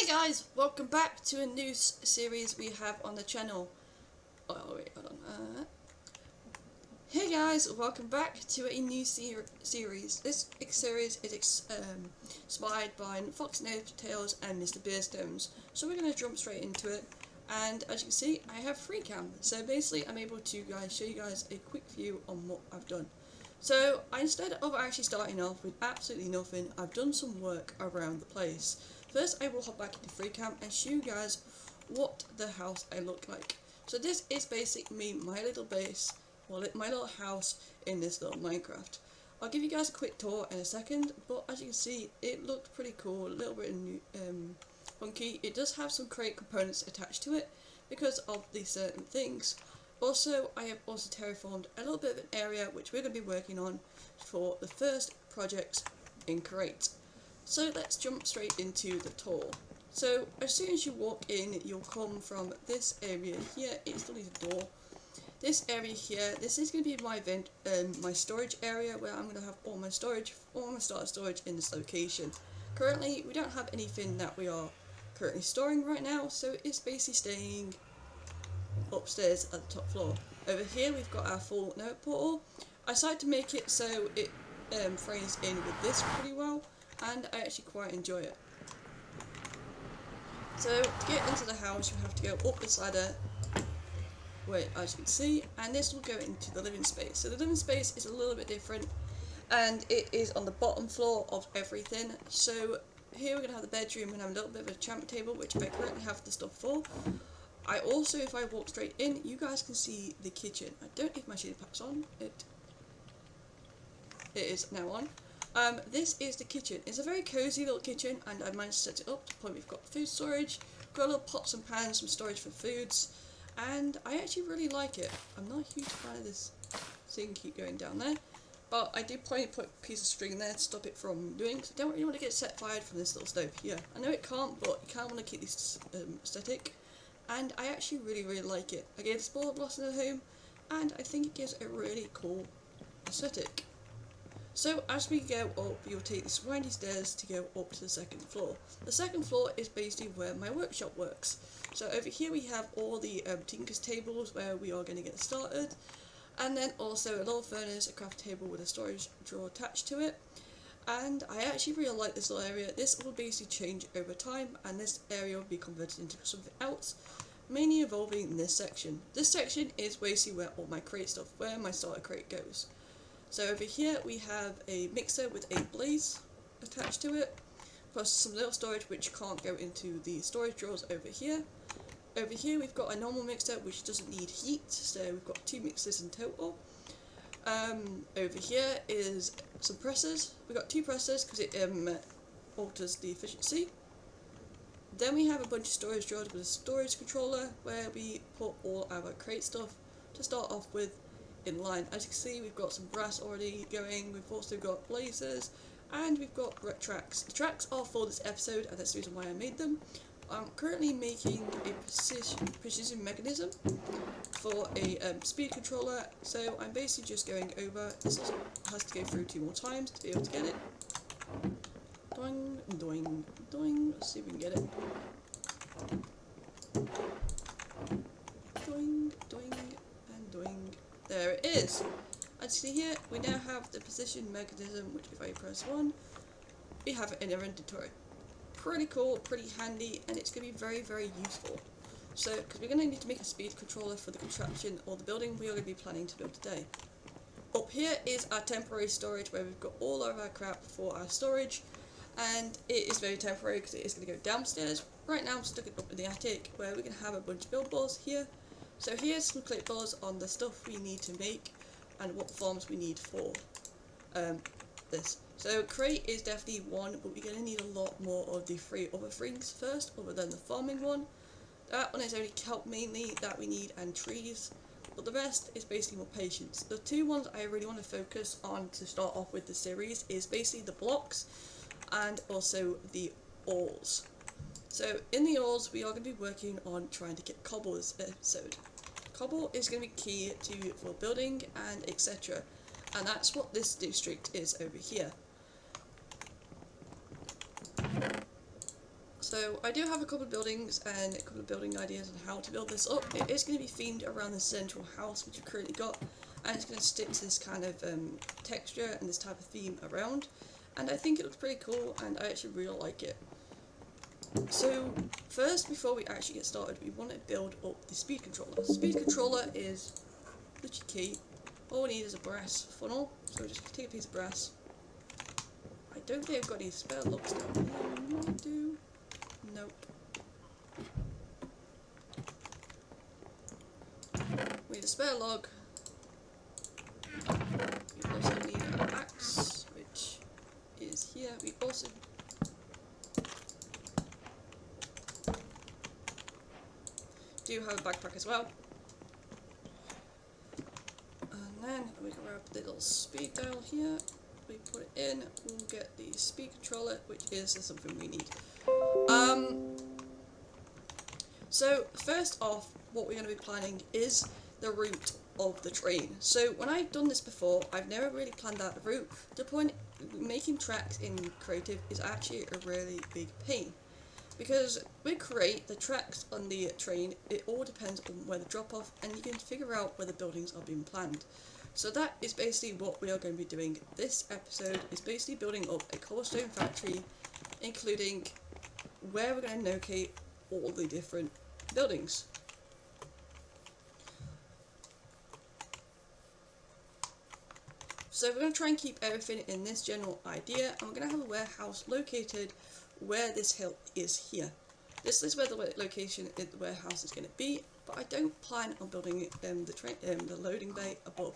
guys, welcome back to a new series we have on the channel. Oh wait, hold on. Hey guys, welcome back to a new series. This series is inspired by Foxynotails and Mr Beardstone. So we're going to jump straight into it. And as you can see, I have free cam. So basically I'm able to show you guys a quick view on what I've done. So instead of actually starting off with absolutely nothing, I've done some work around the place. First I will hop back into free cam and show you guys what the house I look like. So this is basically my little base, well, my little house in this little Minecraft. I'll give you guys a quick tour in a second, but as you can see it looked pretty cool, a little bit funky. It does have some crate components attached to it because of these certain things. Also, I have also terraformed a little bit of an area which we're going to be working on for the first project in Crate. So let's jump straight into the tour. So as soon as you walk in, you'll come from this area here. It's the little door. This area here, this is going to be my storage area where I'm going to have all my storage, all my starter storage in this location. Currently, we don't have anything that we are currently storing right now, so it's basically staying upstairs at the top floor. Over here we've got our full note portal. I decided to make it so it frames in with this pretty well, and I actually quite enjoy it. So to get into the house you have to go up this ladder, wait, as you can see, and this will go into the living space. So the living space is a little bit different and it is on the bottom floor of everything. So here we're going to have the bedroom and have a little bit of a enchantment table which I currently have the stuff for. I also, if I walk straight in, you guys can see the kitchen. I don't know if my shader pack's on. It is now on. This is the kitchen. It's a very cozy little kitchen, and I managed to set it up to the point we've got food storage, got little pots and pans, some storage for foods, and I actually really like it. I'm not a huge fan of this thing keep going down there, but I did put a piece of string there to stop it from doing, because I don't really want to get set fired from this little stove here. I know it can't, but you kind of want to keep this aesthetic. And I actually really like it. I gave the spoiler blossom at home, and I think it gives a really cool aesthetic. So as we go up, you'll take this windy stairs to go up to the second floor. The second floor is basically where my workshop works. So over here we have all the tinker's tables where we are going to get started, and then also a little furnace, a craft table with a storage drawer attached to it. And I actually really like this little area. This will basically change over time, and this area will be converted into something else, mainly involving this section. This section is basically where all my crate stuff, where my starter crate goes. So over here we have a mixer with a blaze attached to it, plus some little storage which can't go into the storage drawers over here. Over here we've got a normal mixer which doesn't need heat, so we've got 2 mixers in total. Over here is some pressers. We've got 2 pressers because it alters the efficiency. Then we have a bunch of storage drawers with a storage controller where we put all our crate stuff to start off with in line. As you can see, we've got some brass already going, we've also got blazers, and we've got tracks. The tracks are for this episode, and that's the reason why I made them. I'm currently making a precision mechanism for a speed controller, so I'm basically just going over. This has to go through 2 more times to be able to get it. Doing, doing, doing. Let's see if we can get it. Doing, doing, and doing. There it is. As you see here, we now have the precision mechanism, which if I press 1, we have it in our inventory. Pretty cool, pretty handy, and it's going to be very useful. So, because we're going to need to make a speed controller for the contraption or the building we are going to be planning to build today. Up here is our temporary storage where we've got all of our crap for our storage, and it is very temporary because it is going to go downstairs. Right now I'm stuck it up in the attic where we can have a bunch of billboards here. So here's some clipboards on the stuff we need to make and what forms we need for this. So crate is definitely one, but we're going to need a lot more of the 3 other things first, other than the farming one. That one is only kelp mainly that we need, and trees, but the rest is basically more patience. The 2 ones I really want to focus on to start off with the series is basically the blocks and also the ores. So in the ores we are going to be working on trying to get cobble this episode. Cobble is going to be key for building and etc. And that's what this district is over here. So So I do have a couple of buildings and a couple of building ideas on how to build this up. It is going to be themed around the central house which we've currently got, and it's going to stick to this kind of texture and this type of theme around, and I think it looks pretty cool and I actually really like it. So first, before we actually get started, we want to build up the speed controller. The speed controller is literally key. All we need is a brass funnel, so we'll just take a piece of brass. I don't think I've got any spare lugs down here. I do. Nope. We need a spare log. We also need an axe, which is here. We also do have a backpack as well. And then we grab the little speed dial here. We put it in, we'll get the speed controller, which is something we need. So first off, what we're going to be planning is the route of the train. So when I've done this before, I've never really planned out the route. The point, making tracks in creative is actually a really big pain. Because with create, the tracks on the train, it all depends on where the drop off, and you can figure out where the buildings are being planned. So that is basically what we are going to be doing. This episode is basically building up a cobblestone factory, including where we're going to locate all the different buildings. So we're going to try and keep everything in this general idea, and we're going to have a warehouse located where this hill is here. This is where the location of the warehouse is going to be, but I don't plan on building the loading bay above.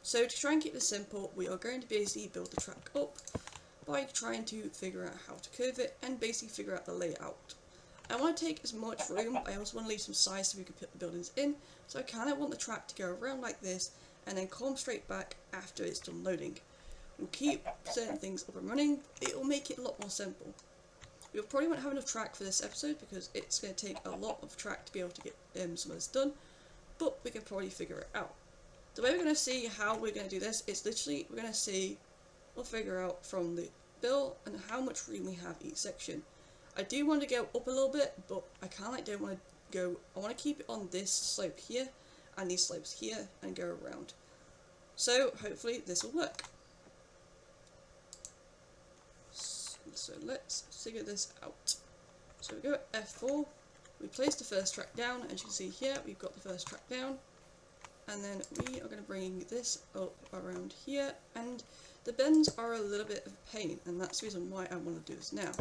So to try and keep this simple, we are going to basically build the track up by trying to figure out how to curve it and basically figure out the layout. I want to take as much room, I also want to leave some size so we can put the buildings in, so I kind of want the track to go around like this and then come straight back after it's done loading. We'll keep certain things up and running, it will make it a lot more simple. We probably won't have enough track for this episode because it's going to take a lot of track to be able to get some of this done, but we can probably figure it out. The way we're going to see how we're going to do this is literally we'll figure out from the bill and how much room we have each section. I do want to go up a little bit, but I kind of don't want to go, I want to keep it on this slope here and these slopes here and go around. So hopefully this will work. So let's figure this out. So we go at F4, we place the first track down, as you can see here we've got the first track down, and then we are going to bring this up around here, and the bends are a little bit of a pain, and that's the reason why I want to do this now.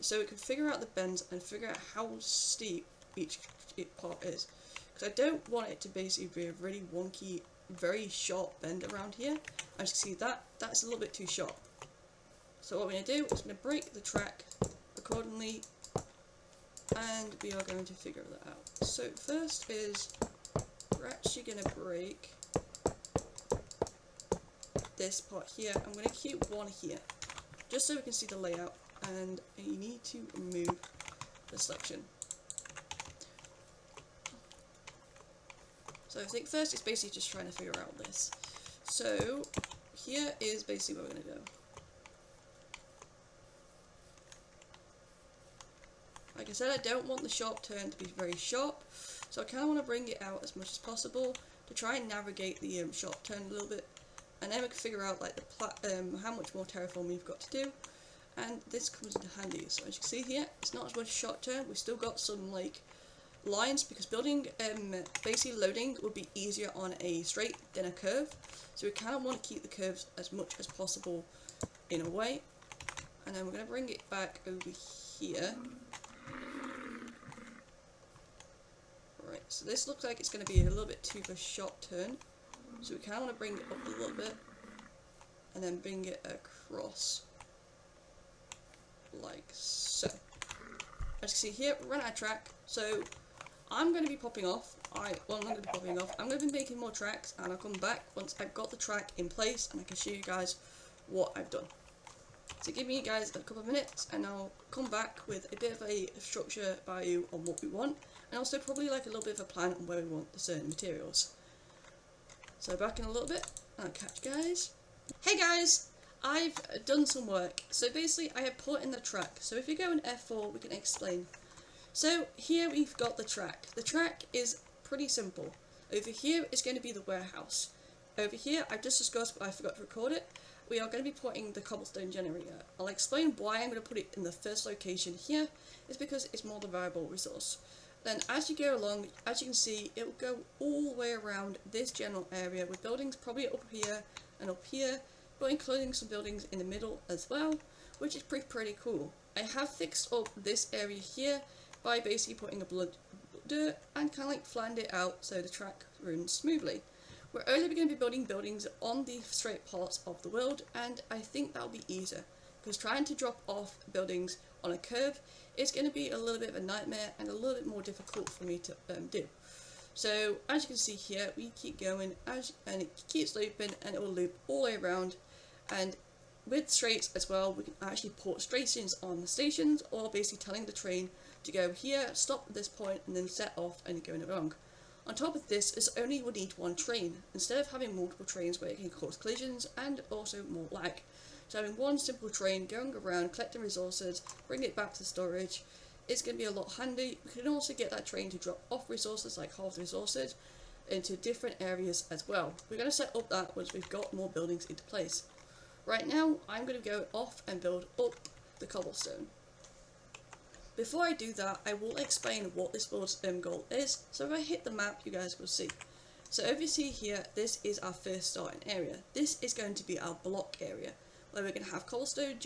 So we can figure out the bends and figure out how steep each part is, because I don't want it to basically be a really wonky, very sharp bend around here. As you can see that's a little bit too sharp. So what we're going to do is we're going to break the track accordingly, and we are going to figure that out. So first is we're actually going to break this part here. I'm going to keep one here just so we can see the layout, and you need to remove the selection. So I think first it's basically just trying to figure out this. So here is basically where we're going to go. Like I said, I don't want the sharp turn to be very sharp, so I kind of want to bring it out as much as possible to try and navigate the sharp turn a little bit, and then we can figure out like how much more terraforming we've got to do, and this comes into handy. So as you can see here, it's not as much sharp turn, we've still got some like lines, because building basically loading would be easier on a straight than a curve, so we kind of want to keep the curves as much as possible in a way, and then we're going to bring it back over here. Right, so this looks like it's going to be a little bit too of a sharp turn, so we kind of want to bring it up a little bit and then bring it across like so. As you can see here, we're running out of track, so I'm going to be popping off. I'm not going to be popping off, I'm going to be making more tracks, and I'll come back once I've got the track in place and I can show you guys what I've done. So give me guys a couple of minutes and I'll come back with a bit of a structure by you on what we want, and also probably like a little bit of a plan on where we want the certain materials. So back in a little bit, I'll catch you guys. Hey guys! I've done some work. So basically I have put in the track. So if you go in F4 we can explain. So here we've got the track. The track is pretty simple. Over here is going to be the warehouse. Over here I've just discussed but I forgot to record it. We are going to be putting the cobblestone generator. I'll explain why I'm going to put it in the first location here. It's because it's more the variable resource. Then as you go along, as you can see, it will go all the way around this general area with buildings probably up here and up here, but including some buildings in the middle as well, which is pretty cool. I have fixed up this area here by basically putting a blood dirt and kind of like flattened it out so the track runs smoothly. We're only going to be building buildings on the straight parts of the world, and I think that'll be easier, because trying to drop off buildings on a curve is going to be a little bit of a nightmare and a little bit more difficult for me to do. So as you can see here, we keep going and it keeps looping and it will loop all the way around, and with straights as well we can actually put stations on the stations, or basically telling the train to go here, stop at this point and then set off and going along. On top of this, it's only would need one train, instead of having multiple trains where it can cause collisions and also more lag. So having one simple train going around, collecting resources, bringing it back to storage, is going to be a lot handy. We can also get that train to drop off resources, like half the resources, into different areas as well. We're going to set up that once we've got more buildings into place. Right now, I'm going to go off and build up the cobblestone. Before I do that, I will explain what this build's goal is. So if I hit the map, you guys will see. So over here, this is our first starting area. This is going to be our block area, where we're going to have cobblestone,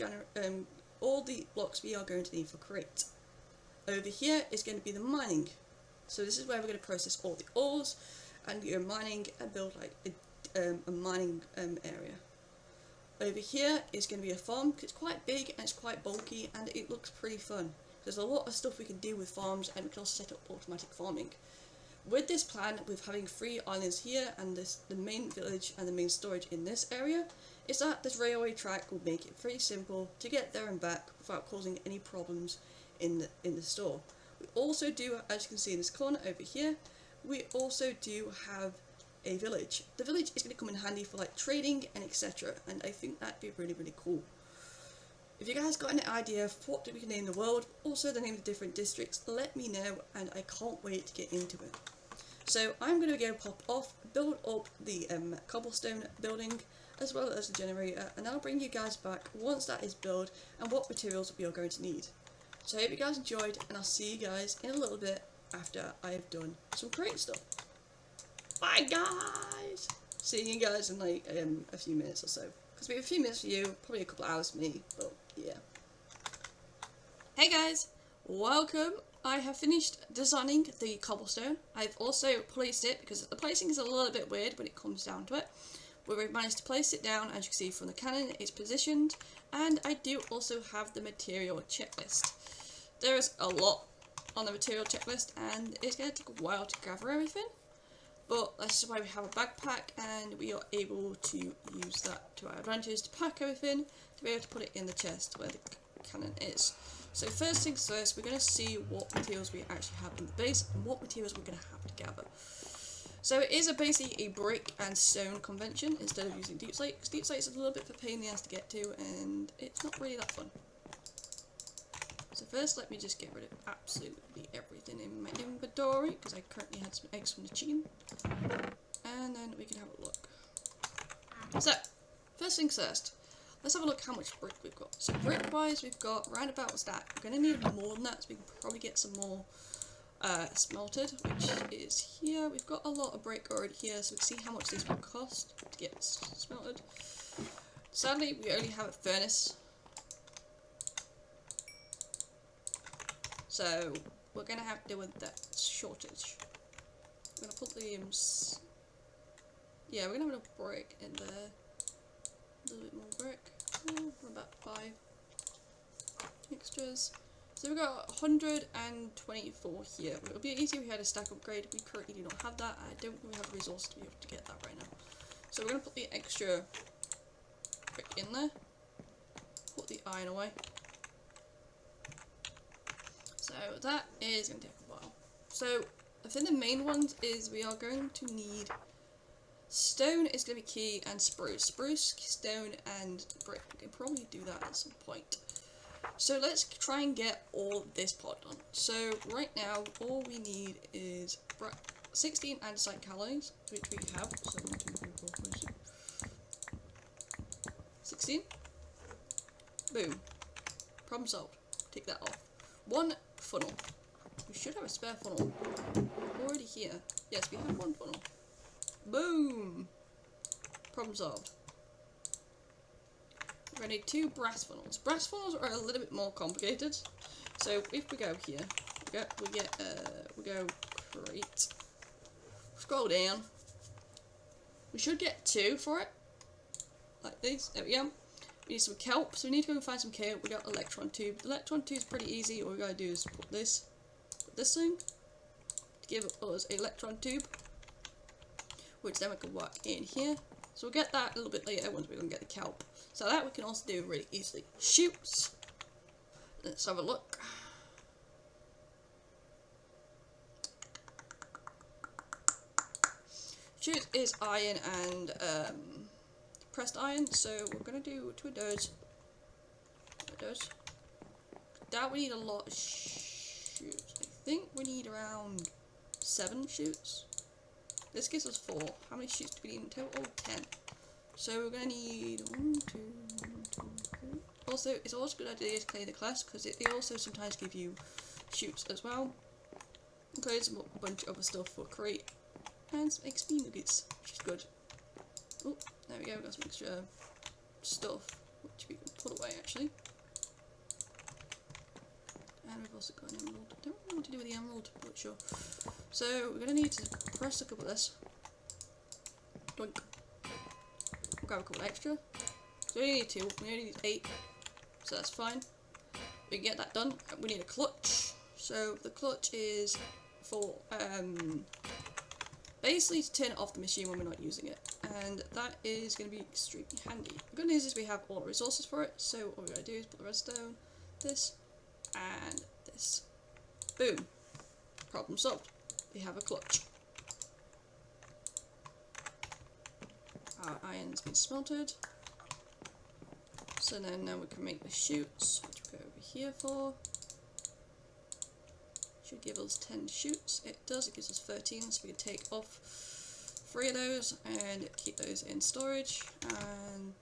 all the blocks we are going to need for crate. Over here is going to be the mining. So this is where we're going to process all the ores and go mining and build like a mining area. Over here is going to be a farm, because it's quite big and it's quite bulky and it looks pretty fun. There's a lot of stuff we can do with farms, and we can also set up automatic farming. With this plan, with having 3 islands here and the main village and the main storage in this area, is that this railway track will make it very simple to get there and back without causing any problems in the store. We also do, as you can see in this corner over here, we also do have a village. The village is going to come in handy for like trading and etc. And I think that'd be really cool. If you guys got any idea of what we can name the world, also the name of the different districts, let me know, and I can't wait to get into it. So I'm going to go pop off, build up the cobblestone building, as well as the generator, and I'll bring you guys back once that is built and what materials we are going to need. So I hope you guys enjoyed, and I'll see you guys in a little bit after I've done some crate stuff. Bye guys! See you guys in like a few minutes or so. Because we have a few minutes for you, probably a couple of hours for me, but yeah. Hey guys, welcome. I have finished designing the cobblestone. I've also placed it, because the placing is a little bit weird when it comes down to it. But we've managed to place it down, as you can see from the cannon, it's positioned. And I do also have the material checklist. There is a lot on the material checklist, and it's going to take a while to gather everything. But that's why we have a backpack, and we are able to use that to our advantage to pack everything, to be able to put it in the chest where the cannon is. So first things first, we're going to see what materials we actually have in the base, and what materials we're going to have to gather. So it is basically a brick and stone convention, instead of using deep slate, because deep slate is a little bit of a pain in the ass to get to, and it's not really that fun. So first, let me just get rid of absolutely everything in my inventory, because I currently had some eggs from the chicken. And then we can have a look. So, first things first, let's have a look how much brick we've got. So brick wise, we've got round about what's that. We're going to need more than that, so we can probably get some more smelted, which is here. We've got a lot of brick already here, so we can see how much these will cost to get smelted. Sadly, we only have a furnace. So we're going to have to deal with that shortage. I'm going to put the, yeah, we're going to have enough brick in there. A little bit more brick. Oh, about 5 extras. So we've got 124 here. It would be easy if we had a stack upgrade. We currently do not have that. I don't think we have the resources to be able to get that right now. So we're going to put the extra brick in there. Put the iron away. So that is going to take a while. So I think the main ones is we are going to need Stone is going to be key, and spruce. Spruce, stone, and brick. We can probably do that at some point. So let's try and get all this part done. So right now, all we need is 16 andesite calories, which we have. So 1, 2, 3, 4, 5, 6. 16. Boom. Problem solved. Take that off. 1 funnel. We should have a spare funnel already here. Yes, we have 1 funnel. Boom! Problem solved. We're going to need 2 brass funnels. Brass funnels are a little bit more complicated. So if we go here, we go crate. Scroll down. We should get 2 for it. Like this. There we go. We need some kelp, so we need to go and find some kelp. We got electron tube. The electron tube is pretty easy. All we gotta do is put this thing to give us an electron tube, which then we can work in here. So we'll get that a little bit later once we can get the kelp. So that we can also do really easily. Shoots. Let's have a look. Shoot is iron and pressed iron, so we're gonna do 2 of those. That we need a lot of shoots. I think we need around 7 shoots. This gives us 4. How many shoots do we need in total? 10. So we're gonna need 1, 2, 3. Also, it's always a good idea to clear the class because they also sometimes give you shoots as well. Includes a bunch of other stuff for crate and some XP nuggets, which is good. Oh, there we go, we've got some extra stuff which we can put away actually. And we've also got an emerald. I don't know what to do with the emerald, but sure. So we're going to need to press a couple of this. Doink. We'll grab a couple extra. So we only need 2, we only need 8. So that's fine. We can get that done. We need a clutch. So the clutch is for basically to turn off the machine when we're not using it, and that is going to be extremely handy. The good news is we have all the resources for it, so all we're going to do is put the redstone, this, and this. Boom. Problem solved. We have a clutch. Our iron's been smelted. So then now we can make the shoots, which we go over here for. Should give us 10 shoots. It does, it gives us 13, so we can take off 3 of those and keep those in storage, and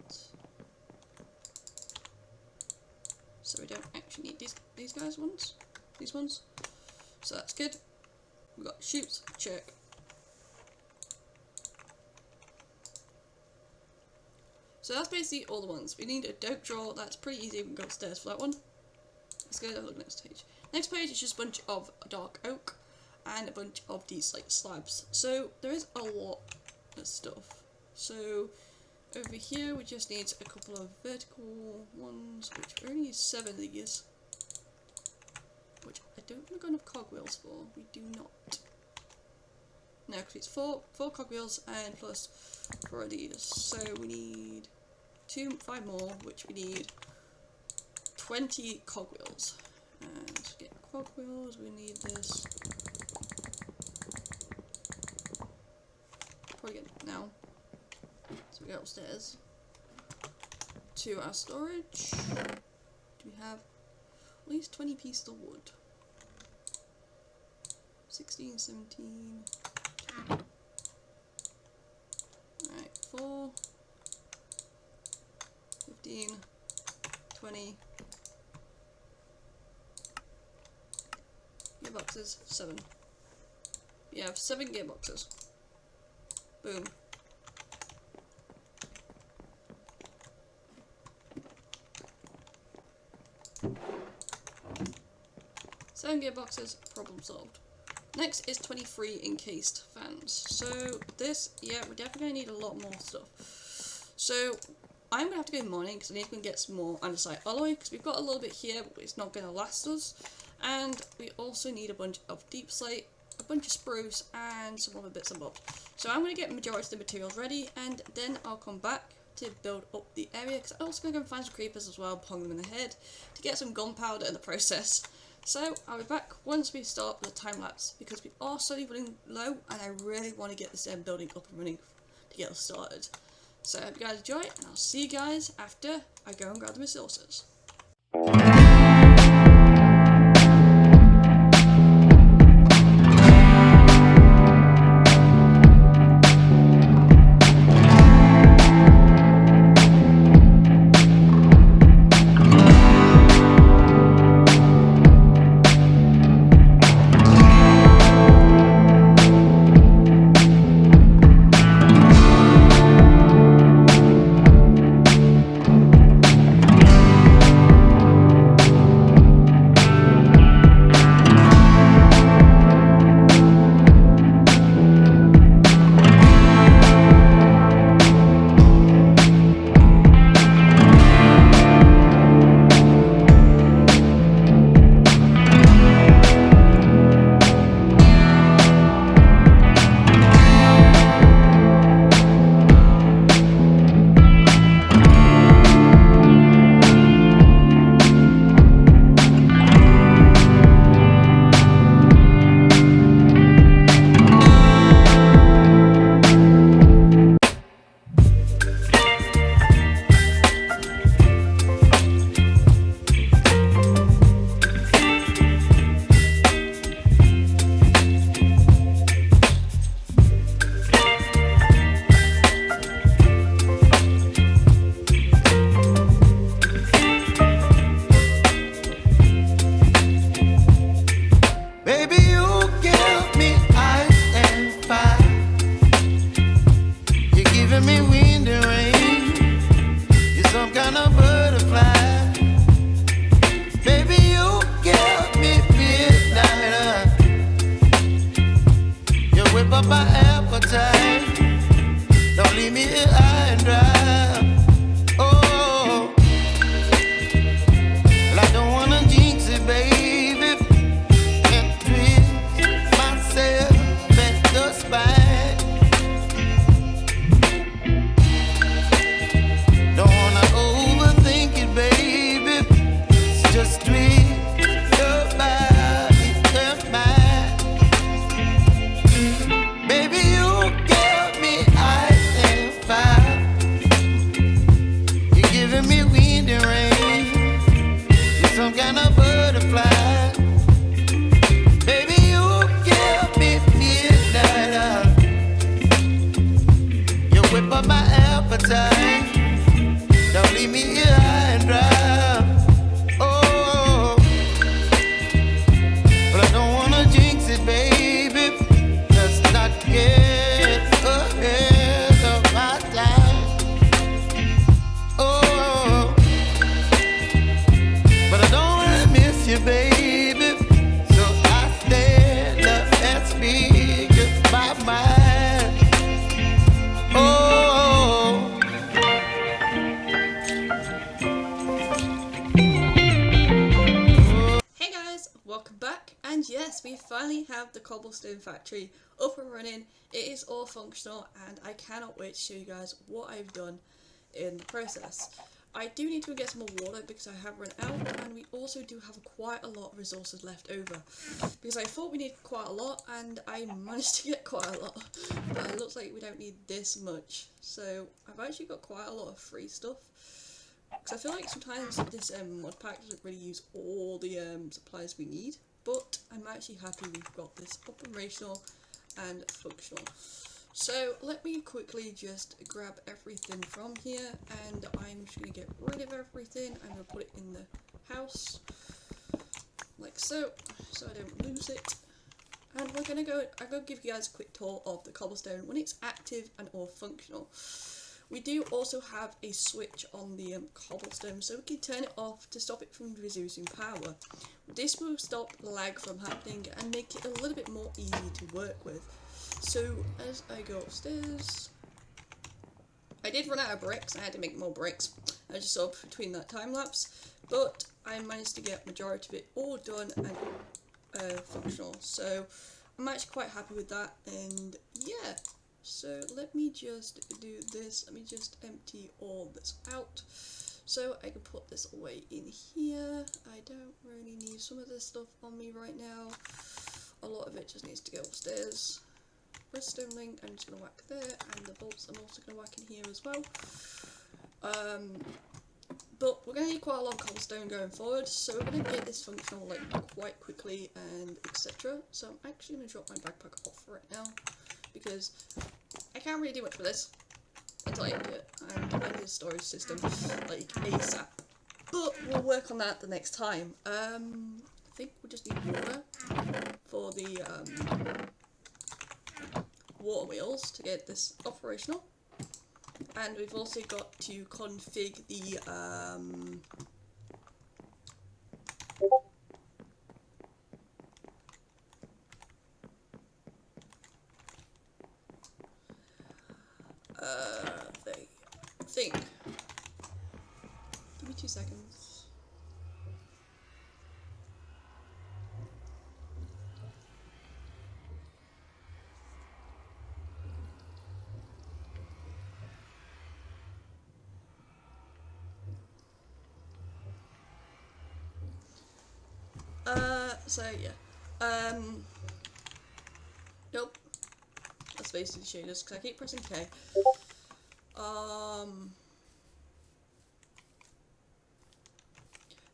so we don't actually need these ones, so that's good. We've got shoots, check. So that's basically all the ones. We need a dope drawer, that's pretty easy, we can go upstairs for that one. Let's go have a look next page. Next page is just a bunch of dark oak and a bunch of these like slabs. So there is a lot of stuff. So over here we just need a couple of vertical ones, which we only need 7 of these. Which I don't think we've got enough cogwheels for. We do not. No, because it's 4 cogwheels and plus 4 of these. So we need 5 more, which we need 20 cogwheels. And to get cogwheels, we need this. Probably get it now. So we go upstairs to our storage. Do we have at least 20 pieces of wood? 16, 17. Alright, 4, 15, 20. Gearboxes, 7. We have 7 gearboxes. Boom. Seven gearboxes, problem solved. Next is 23 encased fans. So this, yeah, we're definitely going to need a lot more stuff. So I'm going to have to go mining because I need to go and get some more andesite alloy because we've got a little bit here, but it's not going to last us. And we also need a bunch of deep slate, a bunch of spruce, and some other bits and bobs. So I'm going to get the majority of the materials ready, and then I'll come back to build up the area, because I'm also going to go and find some creepers as well, pong them in the head, to get some gunpowder in the process. So I'll be back once we start the time lapse, because we are slowly running low, and I really want to get this building up and running to get us started. So I hope you guys enjoy it, and I'll see you guys after I go and grab the resources. Welcome back, and yes, we finally have the cobblestone factory up and running. It is all functional, and I cannot wait to show you guys what I've done in the process. I do need to get some more water because I have run out, and we also do have quite a lot of resources left over because I thought we needed quite a lot, and I managed to get quite a lot, but it looks like we don't need this much. So I've actually got quite a lot of free stuff. Because I feel like sometimes this mod pack doesn't really use all the supplies we need, but I'm actually happy we've got this operational and functional. So let me quickly just grab everything from here, and I'm just going to get rid of everything. I'm going to put it in the house, like so I don't lose it. And I'm going to give you guys a quick tour of the cobblestone when it's active and all functional. We do also have a switch on the cobblestone, so we can turn it off to stop it from reducing power. This will stop lag from happening and make it a little bit more easy to work with. So as I go upstairs, I did run out of bricks. I had to make more bricks. I just saw between that time lapse, but I managed to get majority of it all done and functional. So I'm actually quite happy with that, and yeah. So let me just do this. Let me just empty all this out so I can put this away in here. I don't really need some of this stuff on me right now. A lot of it just needs to go upstairs. redstone link. I'm just going to whack there, and the bolts I'm also going to whack in here as well. But we're going to need quite a lot of cobblestone going forward, so we're going to get this functional like quite quickly and etc. So I'm actually going to drop my backpack off right now, because I can't really do much with this until I empty it, and I need a storage system like ASAP. But we'll work on that the next time. I think we just need water for the water wheels to get this operational. And we've also got to config the thing. Give me 2 seconds. So yeah. Nope. That's basically shaders because I keep pressing K.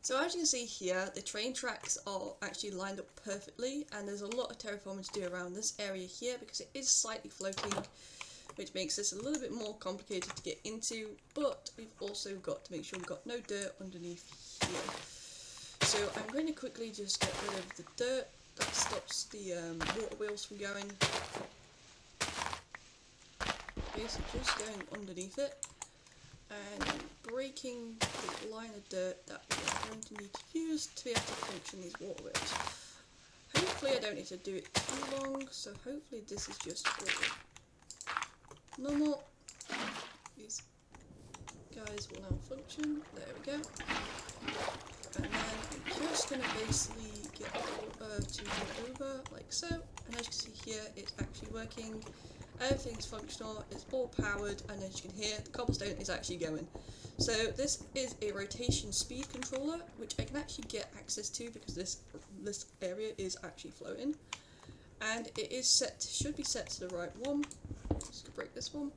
So as you can see here, the train tracks are actually lined up perfectly, and there's a lot of terraforming to do around this area here because it is slightly floating, which makes this a little bit more complicated to get into, but we've also got to make sure we've got no dirt underneath here. So I'm going to quickly just get rid of the dirt. That stops the water wheels from going. Basically just going underneath it and breaking the line of dirt that we're going to need to use to be able to function these water wheels. Hopefully I don't need to do it too long, so hopefully this is just all normal. These guys will now function. There we go. And then I'm just going to basically get water to go over like so. And as you can see here, it's actually working. Everything's functional, it's all powered, and as you can hear, the cobblestone is actually going. So this is a rotation speed controller, which I can actually get access to because this area is actually floating. And it is set, should be set to the right one. Just gonna break this one.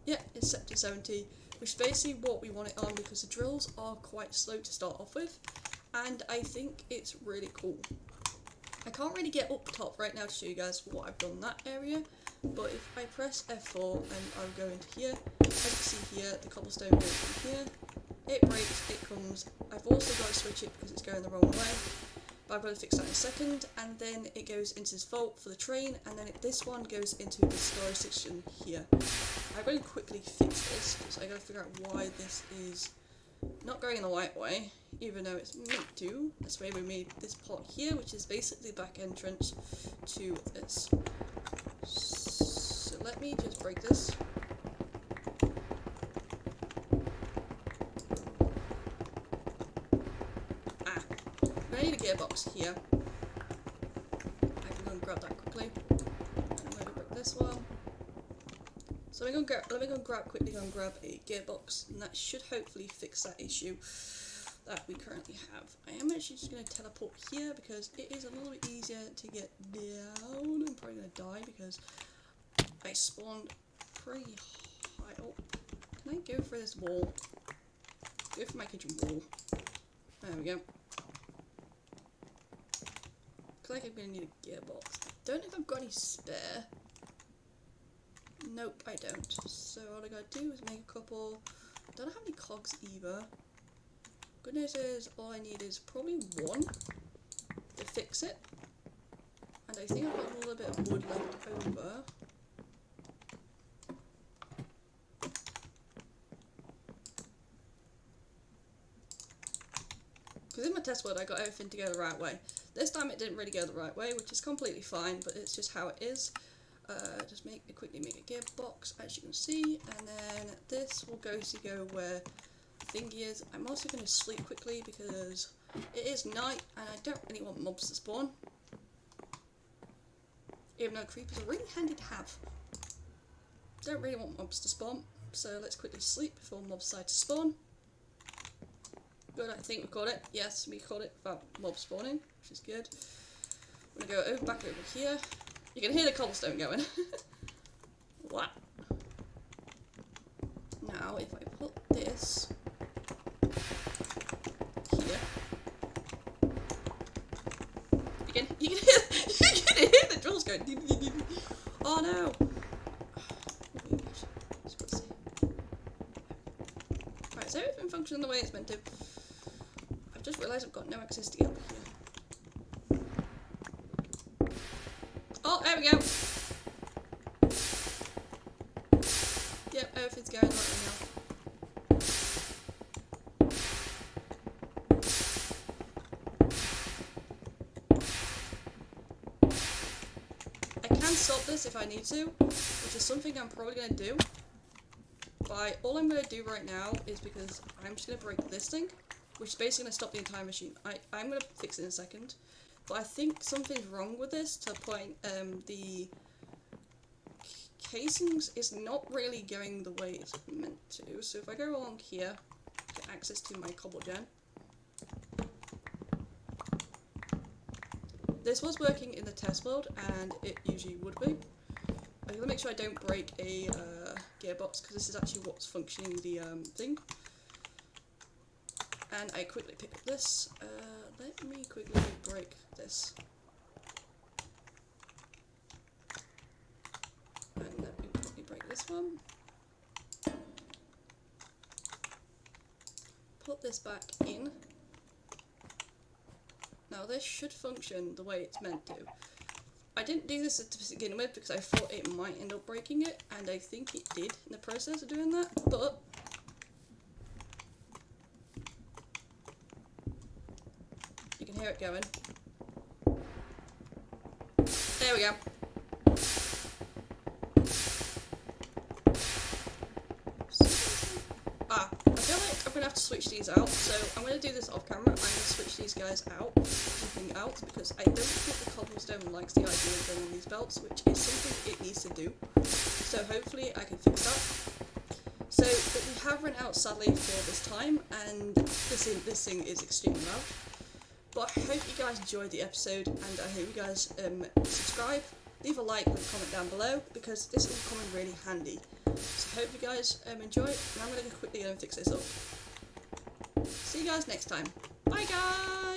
Yeah, it's set to 70, which is basically what we want it on because the drills are quite slow to start off with, and I think it's really cool. I can't really get up top right now to show you guys what I've done in that area, but if I press F4 and I'll go into here, as you can see here, the cobblestone goes from here, it breaks, it comes. I've also got to switch it because it's going the wrong way, but I've got to fix that in a second, and then it goes into this vault for the train, and then this one goes into the storage section here. I'm going to quickly fix this because I got to figure out why this is not going in the right way, even though it's meant to. That's why we made this part here, which is basically the back entrance to this. So let me just break this. I need a gearbox here. I can go and grab that quickly. I'm going to break this one. So let me go and grab a gearbox, and that should hopefully fix that issue that we currently have. I am actually just going to teleport here because it is a little bit easier to get down. I'm probably going to die because I spawned pretty high. Oh, can I go for this wall? Go for my kitchen wall. There we go. Looks like I'm going to need a gearbox. I don't know if I've got any spare. Nope, I don't. So all I gotta do is make a couple. I don't have any cogs either. Good news is all I need is probably one to fix it. And I think I've got a little bit of wood left over. Because in my test world I got everything to go the right way. This time it didn't really go the right way, which is completely fine, but it's just how it is. Just quickly make a gearbox, as you can see, and then this will go where the thingy is. I'm also going to sleep quickly because it is night and I don't really want mobs to spawn. Even though creepers are really handy to have. Don't really want mobs to spawn, so let's quickly sleep before mobs decide to spawn. Good, I think we caught it. Yes, we caught it without mob spawning, which is good. I'm going to go back over here. You can hear the cobblestone going. What? Now, if I put this here, you can hear the drills going. Oh no! Right, is everything functioning the way it's meant to? I've just realised I've got no access to get up here. Oh, there we go! Yep, everything's going right now. I can stop this if I need to, which is something I'm probably going to do. But all I'm going to do right now is because I'm just going to break this thing, which is basically going to stop the entire machine. I'm going to fix it in a second. But I think something's wrong with this to the point the casings is not really going the way it's meant to. So if I go along here, get access to my cobble gen. This was working in the test world, and it usually would be. I'm going to make sure I don't break a gearbox, because this is actually what's functioning the thing. And I quickly pick up this. Let me quickly break this. And let me quickly break this one. Put this back in. Now this should function the way it's meant to. I didn't do this to begin with because I thought it might end up breaking it, and I think it did in the process of doing that, but you can hear it going. There we go. I feel like I'm going to have to switch these out, so I'm going to do this off camera. I'm going to switch these guys out, because I don't think the cobblestone likes the idea of going on these belts, which is something it needs to do. So hopefully I can fix that. So, but we have run out sadly for this time, and this thing is extremely loud. But I hope you guys enjoyed the episode, and I hope you guys subscribe, leave a like and a comment down below, because this will come in really handy. So I hope you guys enjoy it, and I'm going to quickly go and fix this up. See you guys next time. Bye guys!